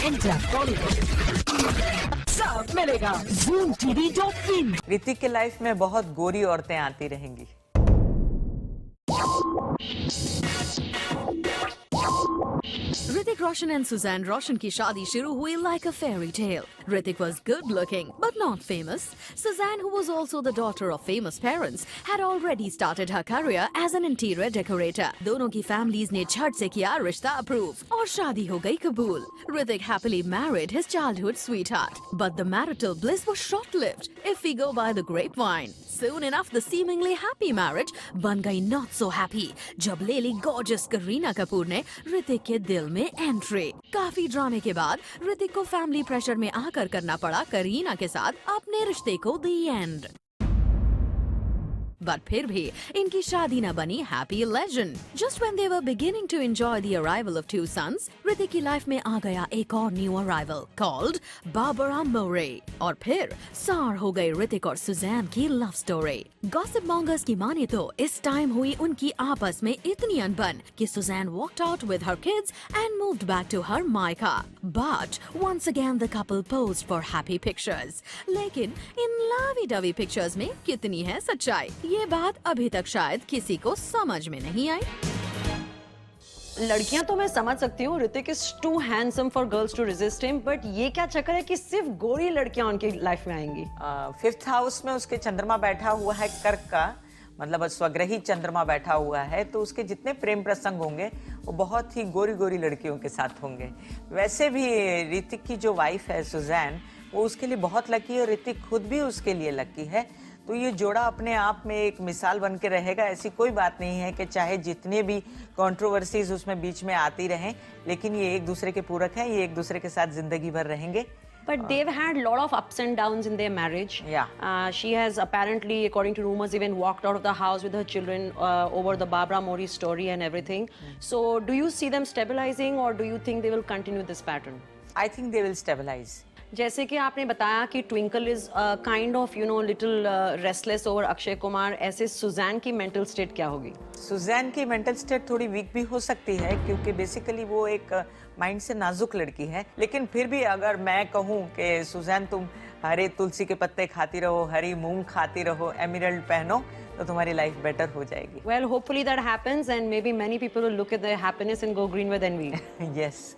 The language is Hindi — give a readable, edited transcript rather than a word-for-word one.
एंटर बॉलीवुड सब मिलेगा ZoomTV.in। ऋतिक के लाइफ में बहुत गोरी औरतें आती रहेंगी। Hrithik Roshan and Suzanne Roshan की शादी शुरू हुई like a fairy tale. Hrithik was good looking but not famous. Suzanne, who was also the daughter of famous parents, had already started her career as an interior decorator. दोनों की families ने झट से किया रिश्ता approve और शादी हो गई कबूल. Hrithik happily married his childhood sweetheart, but the marital bliss was short-lived if we go by the grapevine. Soon enough, the seemingly happy marriage बन गई not so happy जब ले ली gorgeous करीना कपूर ने ऋतिक के दिल में एंट्री। काफी ड्रामे के बाद ऋतिक को फैमिली प्रेशर में आकर करना पड़ा करीना के साथ अपने रिश्ते को दी एंड। बट फिर भी इनकी शादी न बनी happy legend. Just when they were beginning to enjoy the arrival of 2 sons, Hrithik की लाइफ में आ गया एक और new arrival called Barbara Mori. और फिर सार हो गई ऋतिक और सुजैन की लव स्टोरी। गॉसिप मॉन्गर्स की माने तो इस टाइम हुई उनकी आपस में इतनी अनबन कि Sussanne walked out with her kids and moved back to her मायका। But once again the couple posed for happy pictures. लेकिन इन लवी डवी पिक्चर्स में कितनी है सच्चाई, ये बात अभी तक शायद किसी को समझ में नहीं आई। लड़कियां तो मैं समझ सकती हूँ, Hrithik is too handsome for girls to resist him, but ये क्या चक्कर है कि सिर्फ गोरी लड़कियां उनकी लाइफ में आएंगी। 5th हाउस में उसके चंद्रमा बैठा हुआ है कर्क का, मतलब स्वग्रही चंद्रमा बैठा हुआ है, तो उसके जितने प्रेम प्रसंग होंगे वो बहुत ही गोरी गोरी लड़कियों के साथ होंगे। वैसे भी ऋतिक की जो वाइफ है सुजैन, वो उसके लिए बहुत लकी है और ऋतिक खुद भी उसके लिए लकी है। तो ये जोड़ा अपने आप में एक मिसाल बन के रहेगा। ऐसी कोई बात नहीं है कि चाहे जितने भी कंट्रोवर्सीज उसमें बीच में आती रहें, लेकिन ये एक दूसरे के पूरक हैं, ये एक दूसरे के साथ जिंदगी भर रहेंगे। But they've had lot of ups and downs in their marriage. Yeah. She has apparently, according to rumors, even walked out of the house with her children over the Barbara Mori story and everything. So, do you see them stabilizing, or do you think they will continue this pattern? I think they will stabilize. जैसे कि आपने बताया कि twinkle is kind of little restless over Akshay Kumar, ऐसे सुजैन की मेंटल स्टेट क्या होगी? सुजैन की मेंटल स्टेट थोड़ी वीक भी हो सकती है, क्योंकि बेसिकली वो एक माइंड से नाजुक लड़की है। लेकिन फिर भी अगर मैं कहूँ कि सुजैन तुम हरे तुलसी के पत्ते खाती रहो, हरी मूंग खाती रहो, एमरल्ड पहनो, तो तुम्हारी लाइफ बेटर हो जाएगी। Well, hopefully that happens and maybe many people will look at their happiness and go green with envy. Yes.